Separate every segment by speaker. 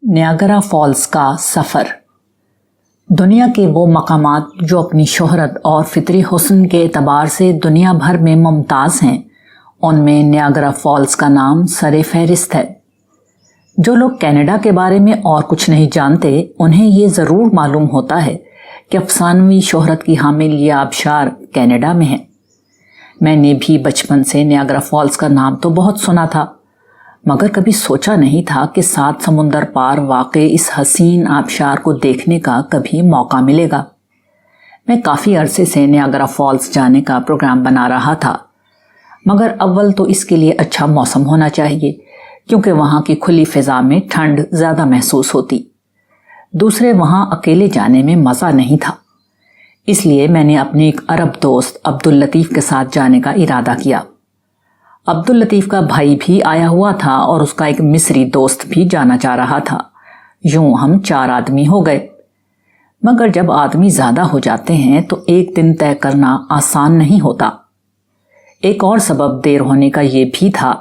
Speaker 1: Niagara falls کا سفر۔ دنیا کے وہ مقامات جو اپنی شہرت اور فطری حسن کے اعتبار سے دنیا بھر میں ممتاز ہیں، ان میں نیاگرا فالز کا نام سر فہرست ہے۔ جو لوگ کینیڈا کے بارے میں اور کچھ نہیں جانتے، انہیں یہ ضرور معلوم ہوتا ہے کہ افسانوی شہرت کی حامل یہ آبشار کینیڈا میں ہے۔ میں نے بھی بچپن سے نیاگرا فالز کا نام تو بہت سنا تھا، مگر کبھی سوچا نہیں تھا کہ 7 سمندر پار واقع اس حسین آبشار کو دیکھنے کا کبھی موقع ملے گا۔ میں کافی عرصے سے نیاگرا فالز جانے کا پروگرام بنا رہا تھا، مگر اول تو اس کے لیے اچھا موسم ہونا چاہیے، کیونکہ وہاں کی کھلی فضا میں ٹھنڈ زیادہ محسوس ہوتی۔ دوسرے، وہاں اکیلے جانے میں مزہ نہیں تھا، اس لیے میں نے اپنے ایک عرب دوست عبداللطیف کے ساتھ جانے کا ارادہ کیا۔ عبداللطیف کا بھائی بھی آیا ہوا تھا اور اس کا ایک مصری دوست بھی جانا چاہ رہا تھا۔ یوں ہم 4 آدمی ہو گئے۔ مگر جب آدمی زیادہ ہو جاتے ہیں تو ایک دن طے کرنا آسان نہیں ہوتا۔ ایک اور سبب دیر ہونے کا یہ بھی تھا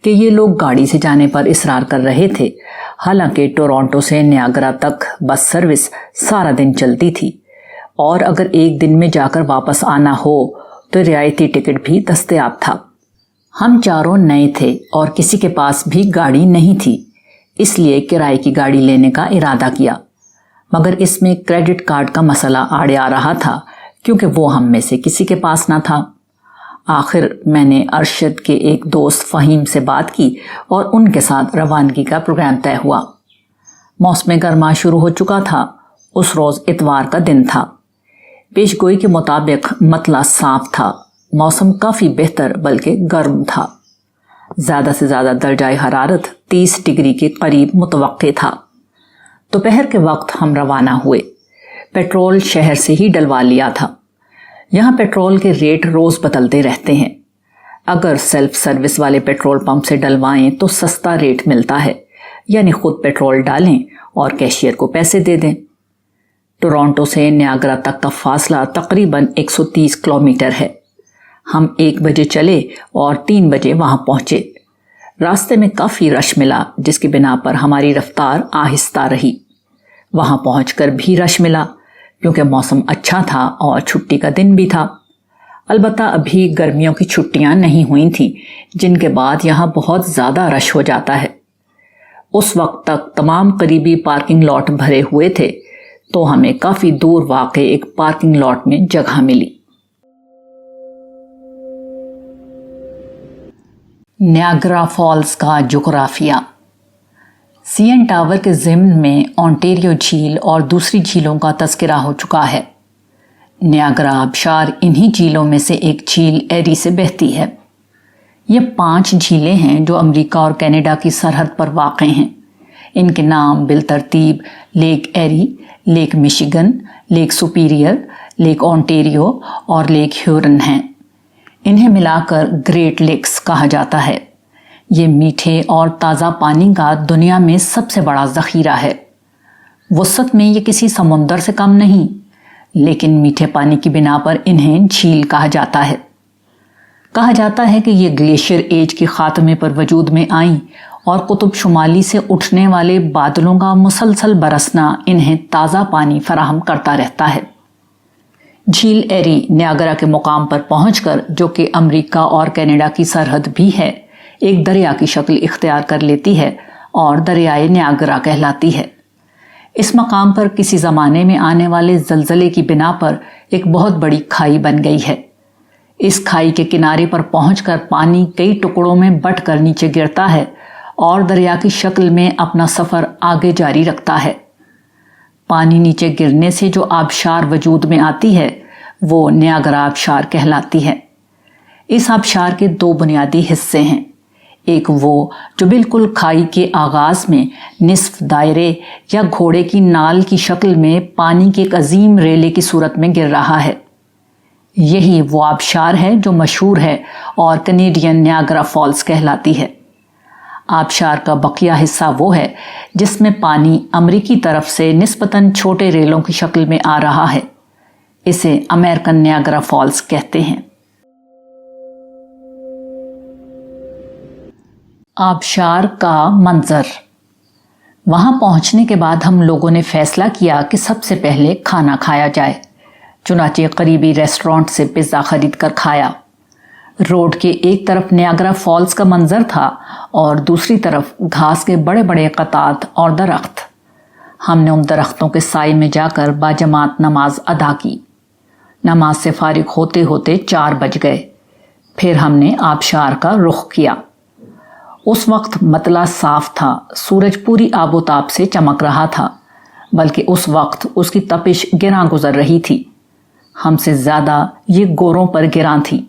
Speaker 1: کہ یہ لوگ گاڑی سے جانے پر اصرار کر رہے تھے، حالانکہ ٹورانٹو سے نیاگرا تک بس سروس سارا دن چلتی تھی، اور اگر ایک دن میں جا کر واپس آنا ہو تو رعایتی ٹکٹ بھی دستیاب تھا۔ ہم چاروں نئے تھے اور کسی کے پاس بھی گاڑی نہیں تھی، اس لیے کرائے کی گاڑی لینے کا ارادہ کیا، مگر اس میں کریڈٹ کارڈ کا مسئلہ آڑے آ رہا تھا، کیونکہ وہ ہم میں سے کسی کے پاس نہ تھا۔ آخر میں نے ارشد کے ایک دوست فہیم سے بات کی اور ان کے ساتھ روانگی کا پروگرام طے ہوا۔ موسم گرما شروع ہو چکا تھا۔ اس روز اتوار کا دن تھا۔ پیش گوئی کے مطابق مطلع صاف تھا، موسم کافی بہتر بلکہ گرم تھا۔ زیادہ سے زیادہ درجہ حرارت 30 ڈگری کے قریب متوقع تھا۔ دوپہر کے وقت ہم روانہ ہوئے۔ پیٹرول شہر سے ہی ڈلوا لیا تھا۔ یہاں پیٹرول کے ریٹ روز بدلتے رہتے ہیں۔ اگر سیلف سروس والے پیٹرول پمپ سے ڈلوائیں تو سستا ریٹ ملتا ہے، یعنی خود پیٹرول ڈالیں اور کیشیئر کو پیسے دے دیں۔ ٹورانٹو سے نیاگرا تک کا فاصلہ تقریباً 130 کلومیٹر ہے۔ ہم 1 بجے چلے اور 3 بجے وہاں پہنچے۔ راستے میں کافی رش ملا، جس کی بنا پر ہماری رفتار آہستہ رہی۔ وہاں پہنچ کر بھی رش ملا، کیونکہ موسم اچھا تھا اور چھٹی کا دن بھی تھا۔ البتہ ابھی گرمیوں کی چھٹیاں نہیں ہوئی تھیں، جن کے بعد یہاں بہت زیادہ رش ہو جاتا ہے۔ اس وقت تک تمام قریبی پارکنگ لاٹ بھرے ہوئے تھے، تو ہمیں کافی دور واقع ایک پارکنگ لاٹ میں جگہ ملی۔ نیاگرا فالز کا جغرافیہ۔ سی این ٹاور کے ضمن میں اونٹیریو جھیل اور دوسری جھیلوں کا تذکرہ ہو چکا ہے۔ نیاگرا آبشار انہی جھیلوں میں سے ایک جھیل ایری سے بہتی ہے۔ یہ 5 جھیلیں ہیں جو امریکہ اور کینیڈا کی سرحد پر واقع ہیں۔ ان کے نام بالترتیب lake Erie, lake Michigan, lake Superior, lake Ontario اور لیک ہیورن ہیں۔ انہیں ملا کر گریٹ لیکس کہا جاتا ہے۔ یہ میٹھے اور تازہ پانی کا دنیا میں سب سے بڑا ذخیرہ ہے۔ وسعت میں یہ کسی سمندر سے کم نہیں، لیکن میٹھے پانی کی بنا پر انہیں جھیل کہا جاتا ہے۔ کہا جاتا ہے کہ یہ گلیشیئر ایج کے خاتمے پر وجود میں آئیں اور قطب شمالی سے اٹھنے والے بادلوں کا مسلسل برسنا انہیں تازہ پانی فراہم کرتا رہتا ہے۔ جھیل ایری نیاگرا کے مقام پر پہنچ کر، جو کہ امریکہ اور کینیڈا کی سرحد بھی ہے، ایک دریا کی شکل اختیار کر لیتی ہے اور دریائے نیاگرا کہلاتی ہے۔ اس مقام پر کسی زمانے میں آنے والے زلزلے کی بنا پر ایک بہت بڑی کھائی بن گئی ہے۔ اس کھائی کے کنارے پر پہنچ کر پانی کئی ٹکڑوں میں بٹ کر نیچے گرتا ہے اور دریا کی شکل میں اپنا سفر آگے جاری رکھتا ہے۔ پانی نیچے گرنے سے جو آبشار وجود میں آتی ہے، وہ نیاگرا آبشار کہلاتی ہے۔ اس آبشار کے 2 بنیادی حصے ہیں۔ ایک وہ جو بالکل کھائی کے آغاز میں نصف دائرے یا گھوڑے کی نال کی شکل میں پانی کے ایک عظیم ریلے کی صورت میں گر رہا ہے۔ یہی وہ آبشار ہے جو مشہور ہے اور کینیڈین نیاگرا فالز کہلاتی ہے۔ آبشار کا بقیہ حصہ وہ ہے جس میں پانی امریکی طرف سے نسبتاً چھوٹے ریلوں کی شکل میں آ رہا ہے۔ اسے امریکن نیاگرا فالز کہتے ہیں۔ آبشار کا منظر۔ وہاں پہنچنے کے بعد ہم لوگوں نے فیصلہ کیا کہ سب سے پہلے کھانا کھایا جائے، چنانچہ قریبی ریسٹورانٹ سے پیزا خرید کر کھایا۔ روڈ کے ایک طرف نیاگرا فالز کا منظر تھا اور دوسری طرف گھاس کے بڑے بڑے قطعات اور درخت۔ ہم نے ان درختوں کے سائے میں جا کر باجماعت نماز ادا کی۔ نماز سے فارغ ہوتے ہوتے 4 بج گئے۔ پھر ہم نے آبشار کا رخ کیا۔ اس وقت مطلع صاف تھا، سورج پوری آب و تاب سے چمک رہا تھا، بلکہ اس وقت اس کی تپش گراں گزر رہی تھی۔ ہم سے زیادہ یہ گوروں پر گراں تھی،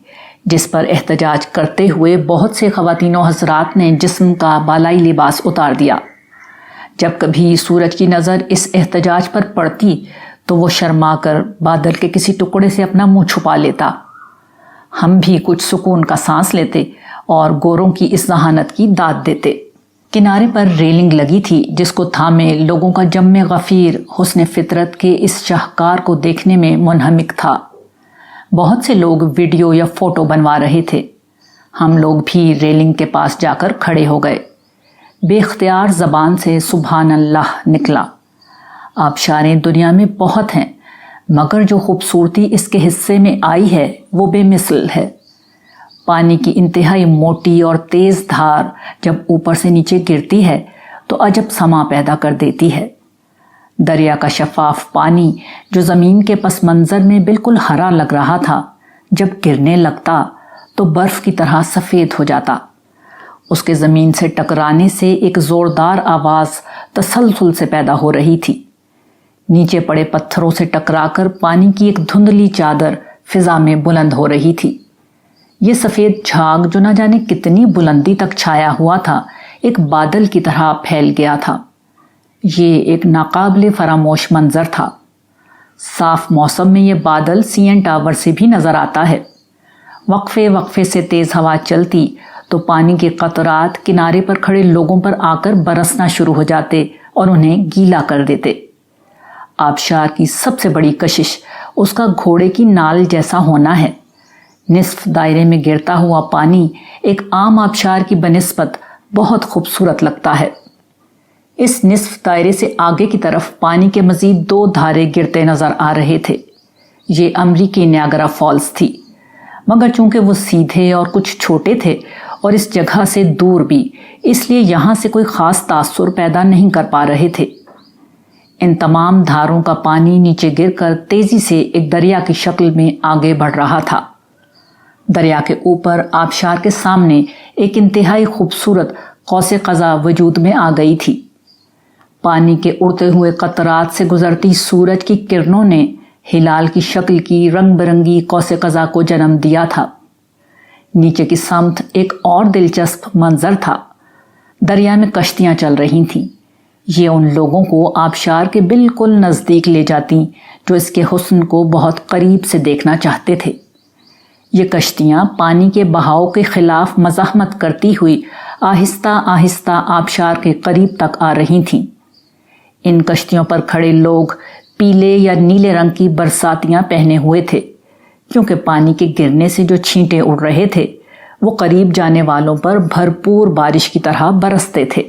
Speaker 1: جس پر احتجاج کرتے ہوئے بہت سے خواتین و حضرات نے جسم کا بالائی لباس اتار دیا۔ جب کبھی سورج کی نظر اس احتجاج پر پڑتی تو وہ شرما کر بادل کے کسی ٹکڑے سے اپنا منہ چھپا لیتا۔ ہم بھی کچھ سکون کا سانس لیتے اور گوروں کی اس ذہانت کی داد دیتے۔ کنارے پر ریلنگ لگی تھی جس کو تھامے لوگوں کا جم غفیر حسن فطرت کے اس شاہکار کو دیکھنے میں منہمک تھا۔ بہت سے لوگ ویڈیو یا فوٹو بنوا رہے تھے۔ ہم لوگ بھی ریلنگ کے پاس جا کر کھڑے ہو گئے۔ بے اختیار زبان سے سبحان اللہ نکلا۔ آبشاریں دنیا میں بہت ہیں، مگر جو خوبصورتی اس کے حصے میں آئی ہے وہ بے مثل ہے۔ پانی کی انتہائی موٹی اور تیز دھار جب اوپر سے نیچے گرتی ہے تو عجب سما پیدا کر دیتی ہے۔ دریا کا شفاف پانی جو زمین کے پس منظر میں بالکل ہرا لگ رہا تھا، جب گرنے لگتا تو برف کی طرح سفید ہو جاتا۔ اس کے زمین سے ٹکرانے سے ایک زوردار آواز تسلسل سے پیدا ہو رہی تھی۔ نیچے پڑے پتھروں سے ٹکرا کر پانی کی ایک دھندلی چادر فضا میں بلند ہو رہی تھی۔ یہ سفید جھاگ جو نہ جانے کتنی بلندی تک چھایا ہوا تھا، ایک بادل کی طرح پھیل گیا تھا۔ یہ ایک ناقابل فراموش منظر تھا۔ صاف موسم میں یہ بادل سی این ٹاور سے بھی نظر آتا ہے۔ وقفے وقفے سے تیز ہوا چلتی تو پانی کے قطرات کنارے پر کھڑے لوگوں پر آ کر برسنا شروع ہو جاتے اور انہیں گیلا کر دیتے۔ آبشار کی سب سے بڑی کشش اس کا گھوڑے کی نال جیسا ہونا ہے۔ نصف دائرے میں گرتا ہوا پانی ایک عام آبشار کی بنسبت بہت خوبصورت لگتا ہے۔ اس نصف دائرے سے آگے کی طرف پانی کے مزید 2 دھارے گرتے نظر آ رہے تھے۔ یہ امریکی نیاگرا فالز تھی، مگر چونکہ وہ سیدھے اور کچھ چھوٹے تھے اور اس جگہ سے دور بھی، اس لیے یہاں سے کوئی خاص تاثر پیدا نہیں کر پا رہے تھے۔ ان تمام دھاروں کا پانی نیچے گر کر تیزی سے ایک دریا کی شکل میں آگے بڑھ رہا تھا۔ دریا کے اوپر آبشار کے سامنے ایک انتہائی خوبصورت قوس قزح وجود میں آ گئی تھی۔ پانی کے اڑتے ہوئے قطرات سے گزرتی سورج کی کرنوں نے ہلال کی شکل کی رنگ برنگی قوس قزح کو جنم دیا تھا۔ نیچے کی سمت ایک اور دلچسپ منظر تھا۔ دریا میں کشتیاں چل رہی تھیں۔ یہ ان لوگوں کو آبشار کے بالکل نزدیک لے جاتی جو اس کے حسن کو بہت قریب سے دیکھنا چاہتے تھے۔ یہ کشتیاں پانی کے بہاؤ کے خلاف مزاحمت کرتی ہوئی آہستہ آہستہ آبشار کے قریب تک آ رہی تھیں۔ ان کشتیوں پر کھڑے لوگ پیلے یا نیلے رنگ کی برساتیاں پہنے ہوئے تھے، کیونکہ پانی کے گرنے سے جو چھینٹے اڑ رہے تھے وہ قریب جانے والوں پر بھرپور بارش کی طرح برستے تھے۔